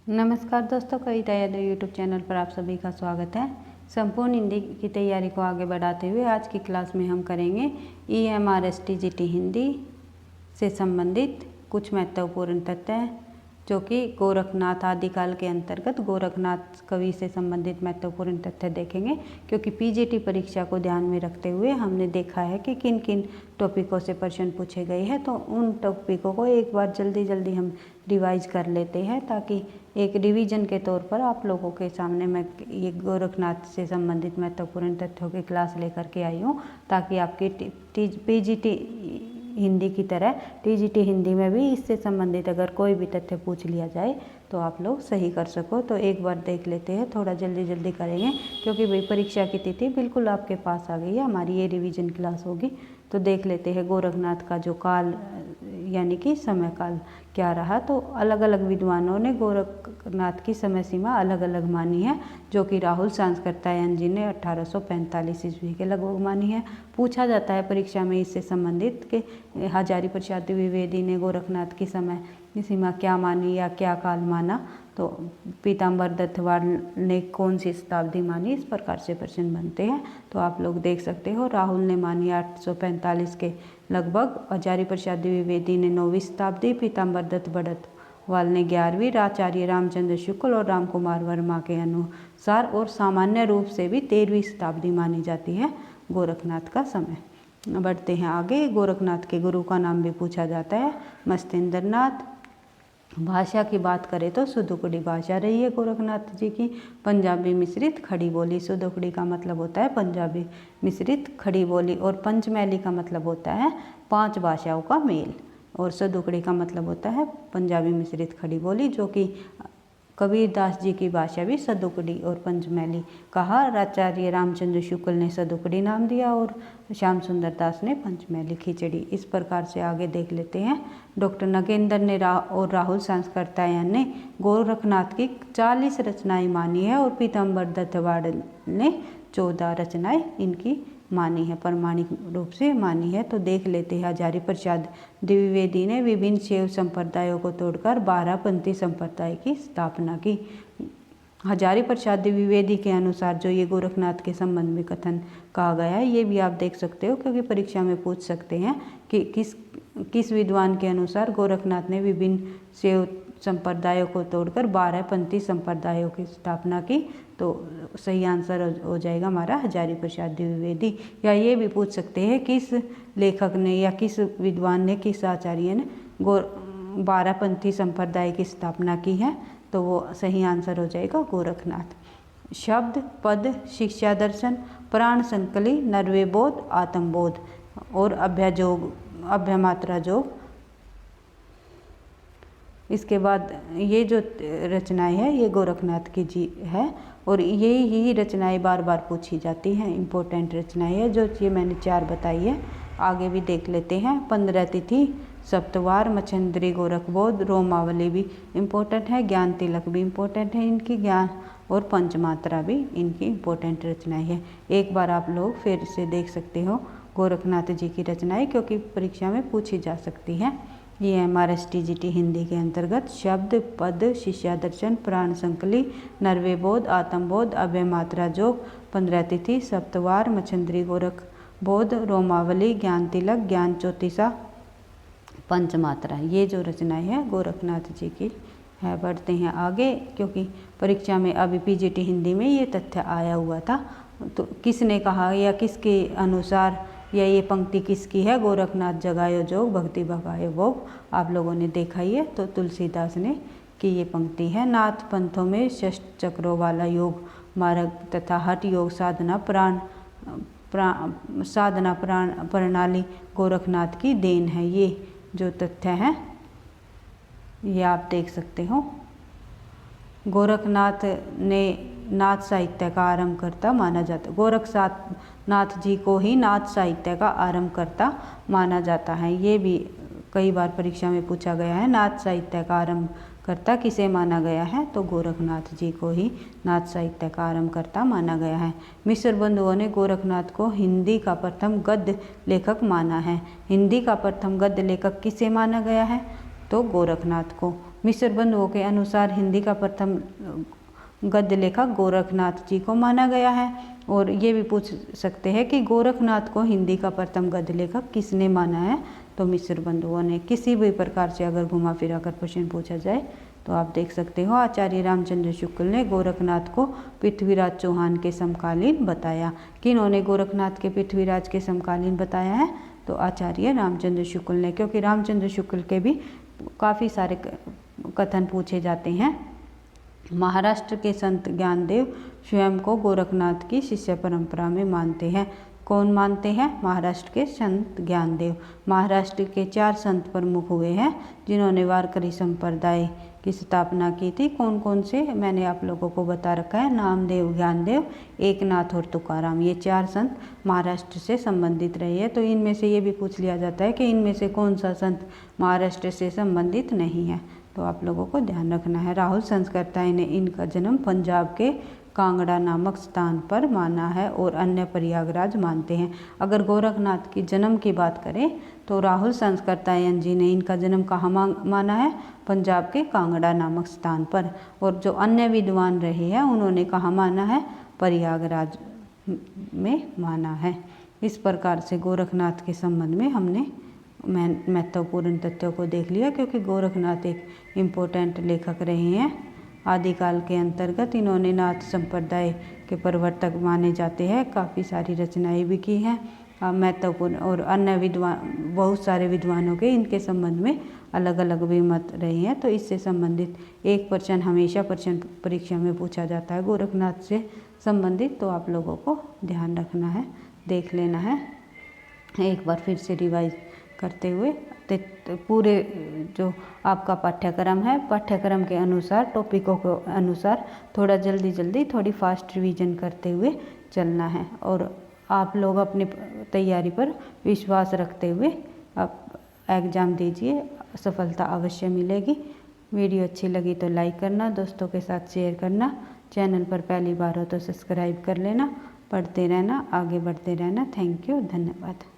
नमस्कार दोस्तों, कविता Yadav YouTube channel पर आप सभी का स्वागत है। संपूर्ण हिंदी की तैयारी को आगे बढ़ाते हुए आज की क्लास में हम करेंगे EMRSTGT हिंदी से संबंधित कुछ महत्वपूर्ण तथ्य जो कि गोरखनाथ आदिकाल के अंतर्गत गोरखनाथ कवि से संबंधित महत्वपूर्ण तथ्य देखेंगे, क्योंकि PGT परीक्षा को ध्यान में रखते हुए हमने देखा है कि किन किन टॉपिकों से प्रश्न पूछे गए हैं। तो उन टॉपिकों को एक बार जल्दी हम रिवाइज कर लेते हैं, ताकि एक रिवीजन के तौर पर आप लोगों के सामने मैं ये गोरखनाथ से संबंधित महत्वपूर्ण तथ्यों की क्लास लेकर के आई हूँ, ताकि आपकी PGT हिंदी की तरह TGT हिंदी में भी इससे संबंधित अगर कोई भी तथ्य पूछ लिया जाए तो आप लोग सही कर सको। तो एक बार देख लेते हैं, थोड़ा जल्दी करेंगे क्योंकि भाई परीक्षा की तिथि बिल्कुल आपके पास आ गई है। हमारी ये रिवीजन क्लास होगी। तो देख लेते हैं गोरखनाथ का जो काल यानी कि समय काल क्या रहा। तो अलग अलग विद्वानों ने गोरखनाथ की समय सीमा अलग अलग मानी है, जो कि राहुल सांस्कृत्यायन जी ने 1845 ईस्वी के लगभग मानी है। पूछा जाता है परीक्षा में इससे संबंधित कि हजारी प्रसाद द्विवेदी ने गोरखनाथ की समय सीमा क्या मानी या क्या काल माना। तो पीताम्बर दत्तवाड़ ने कौन सी शताब्दी मानी, इस प्रकार से प्रश्न बनते हैं। तो आप लोग देख सकते हो, राहुल ने मानी 845 के लगभग, हजारी प्रसाद द्विवेदी ने 9वीं शताब्दी, पीताम्बर दत्तवाड़ ने 11वीं, आचार्य रामचंद्र शुक्ल और राम कुमार वर्मा के अनुसार और सामान्य रूप से भी 13वीं शताब्दी मानी जाती है गोरखनाथ का समय। बढ़ते हैं आगे। गोरखनाथ के गुरु का नाम भी पूछा जाता है, मत्स्येंद्र नाथ। भाषा की बात करें तो सुदुकड़ी भाषा रही है गोरखनाथ जी की। पंजाबी मिश्रित खड़ी बोली, सुदुकड़ी का मतलब होता है पंजाबी मिश्रित खड़ी बोली, और पंचमैली का मतलब होता है 5 भाषाओं का मेल, और सुदुकड़ी का मतलब होता है पंजाबी मिश्रित खड़ी बोली, जो कि कबीरदास जी की भाषा भी सदुकड़ी और पंचमैली कहा। आचार्य रामचंद्र शुक्ल ने सदुकड़ी नाम दिया और श्याम सुंदर दास ने पंचमैली खिचड़ी। इस प्रकार से आगे देख लेते हैं। डॉक्टर नगेंद्र ने और राहुल सांस्कृत्यायन ने गोरखनाथ की 40 रचनाएं मानी है, और पीताम्बर दत्तवाड़ ने 14 रचनाएं इनकी मानी है, प्रमाणिक रूप से मानी है। तो देख लेते हैं। हजारी प्रसाद द्विवेदी ने विभिन्न शैव संप्रदायों को तोड़कर 12पंथी संप्रदाय की स्थापना की। हजारी प्रसाद द्विवेदी के अनुसार जो ये गोरखनाथ के संबंध में कथन कहा गया है, ये भी आप देख सकते हो, क्योंकि परीक्षा में पूछ सकते हैं कि किस विद्वान के अनुसार गोरखनाथ ने विभिन्न शैव संप्रदायों को तोड़कर 12पंथी संप्रदायों की स्थापना की। तो सही आंसर हो जाएगा हमारा हजारी प्रसाद द्विवेदी। या ये भी पूछ सकते हैं किस लेखक ने या किस विद्वान ने, किस आचार्य ने 12पंथी संप्रदाय की स्थापना की है। तो वो सही आंसर हो जाएगा गोरखनाथ। शब्द, पद, शिक्षा दर्शन, प्राण संकली, नर्वे बोध, आत्मबोध और अभ्यमात्रा जोग। इसके बाद ये जो रचनाएं है ये गोरखनाथ की जी है, और यही रचनाएं बार बार पूछी जाती हैं। इम्पोर्टेंट रचनाएं है जो ये मैंने 4 बताई है। आगे भी देख लेते हैं। 15 तिथि, सप्तवार, मच्छंद्री, गोरखबोध, रोमावली भी इम्पोर्टेंट है, ज्ञान तिलक भी इम्पोर्टेंट है इनकी, ज्ञान और पंचमात्रा भी इनकी इम्पोर्टेंट रचनाएं है। एक बार आप लोग फिर से देख सकते हो गोरखनाथ जी की रचनाएं, क्योंकि परीक्षा में पूछी जा सकती है। EMRSTGT हिंदी के अंतर्गत शब्द, पद, शिष्या दर्शन, प्राण संकली, नर्वे बोध, आत्मबोध, अभयमात्रा जोग, 15 तिथि, सप्तवार, मच्छंद्री, गोरख बोध, रोमावली, ज्ञान तिलक, ज्ञान चौतीसा, पंचमात्रा, ये जो रचनाएं हैं गोरखनाथ जी की है। बढ़ते हैं आगे, क्योंकि परीक्षा में अभी PGT हिंदी में ये तथ्य आया हुआ था। तो किसने कहा या किसके अनुसार या ये पंक्ति किसकी है, गोरखनाथ जगायो जोग भक्ति भगायो भोग, आप लोगों ने देखा ही है। तो तुलसीदास ने की ये पंक्ति है। नाथ पंथों में षष्ठ चक्रों वाला योग मार्ग तथा हठ योग साधना प्रणाली गोरखनाथ की देन है। ये जो तथ्य है ये आप देख सकते हो। गोरखनाथ ने नाथ साहित्य का आरंभकर्ता माना जाता है। गोरखनाथ जी को ही नाथ साहित्य का आरंभकर्ता माना जाता है। ये भी कई बार परीक्षा में पूछा गया है। नाथ साहित्य का आरंभकर्ता किसे माना गया है, तो गोरखनाथ जी को ही नाथ साहित्य का आरंभकर्ता माना गया है। मिश्र बंधुओं ने गोरखनाथ को हिंदी का प्रथम गद्य लेखक माना है। हिंदी का प्रथम गद्य लेखक किसे माना गया है, तो गोरखनाथ को। मिश्र बंधुओं के अनुसार हिंदी का प्रथम गद्य लेखक गोरखनाथ जी को माना गया है। और ये भी पूछ सकते हैं कि गोरखनाथ को हिंदी का प्रथम गद्य लेखक किसने माना है, तो मिश्र बंधुओं ने। किसी भी प्रकार से अगर घुमा फिरा कर प्रश्न पूछा जाए तो आप देख सकते हो आचार्य रामचंद्र शुक्ल ने गोरखनाथ को पृथ्वीराज चौहान के समकालीन बताया। किन्होंने गोरखनाथ के पृथ्वीराज के समकालीन बताया है, तो आचार्य रामचंद्र शुक्ल ने, क्योंकि रामचंद्र शुक्ल के भी काफ़ी सारे कथन पूछे जाते हैं। महाराष्ट्र के संत ज्ञानदेव स्वयं को गोरखनाथ की शिष्य परंपरा में मानते हैं। कौन मानते हैं? महाराष्ट्र के संत ज्ञानदेव। महाराष्ट्र के 4 संत प्रमुख हुए हैं जिन्होंने वारकरी संप्रदाय की स्थापना की थी। कौन कौन से? मैंने आप लोगों को बता रखा है, नामदेव, ज्ञानदेव, एकनाथ और तुकाराम। ये 4 संत महाराष्ट्र से संबंधित रहे हैं। तो इनमें से ये भी पूछ लिया जाता है कि इनमें से कौन सा संत महाराष्ट्र से संबंधित नहीं है, तो आप लोगों को ध्यान रखना है। राहुल संस्कर्ताएं ने इनका जन्म पंजाब के कांगड़ा नामक स्थान पर माना है और अन्य प्रयागराज मानते हैं। अगर गोरखनाथ की जन्म की बात करें तो राहुल संस्कर्तायन जी ने इनका जन्म कहाँ माना है? पंजाब के कांगड़ा नामक स्थान पर। और जो अन्य विद्वान रहे हैं उन्होंने कहाँ माना है? प्रयागराज में माना है। इस प्रकार से गोरखनाथ के संबंध में हमने महत्वपूर्ण तथ्यों को देख लिया, क्योंकि गोरखनाथ एक इम्पोर्टेंट लेखक रहे हैं। आदिकाल के अंतर्गत इन्होंने नाथ संप्रदाय के प्रवर्तक माने जाते हैं। काफ़ी सारी रचनाएं भी की हैं महत्वपूर्ण। और अन्य विद्वान, बहुत सारे विद्वानों के इनके संबंध में अलग अलग भी मत रहे हैं। तो इससे संबंधित एक प्रश्न हमेशा प्रश्न परीक्षा में पूछा जाता है गोरखनाथ से संबंधित, तो आप लोगों को ध्यान रखना है, देख लेना है। एक बार फिर से रिवाइज करते हुए पूरे जो आपका पाठ्यक्रम है, पाठ्यक्रम के अनुसार, टॉपिकों के अनुसार थोड़ा जल्दी थोड़ी फास्ट रिवीजन करते हुए चलना है। और आप लोग अपनी तैयारी पर विश्वास रखते हुए आप एग्ज़ाम दीजिए, सफलता अवश्य मिलेगी। वीडियो अच्छी लगी तो लाइक करना, दोस्तों के साथ शेयर करना, चैनल पर पहली बार हो तो सब्सक्राइब कर लेना। पढ़ते रहना, आगे बढ़ते रहना। थैंक यू, धन्यवाद।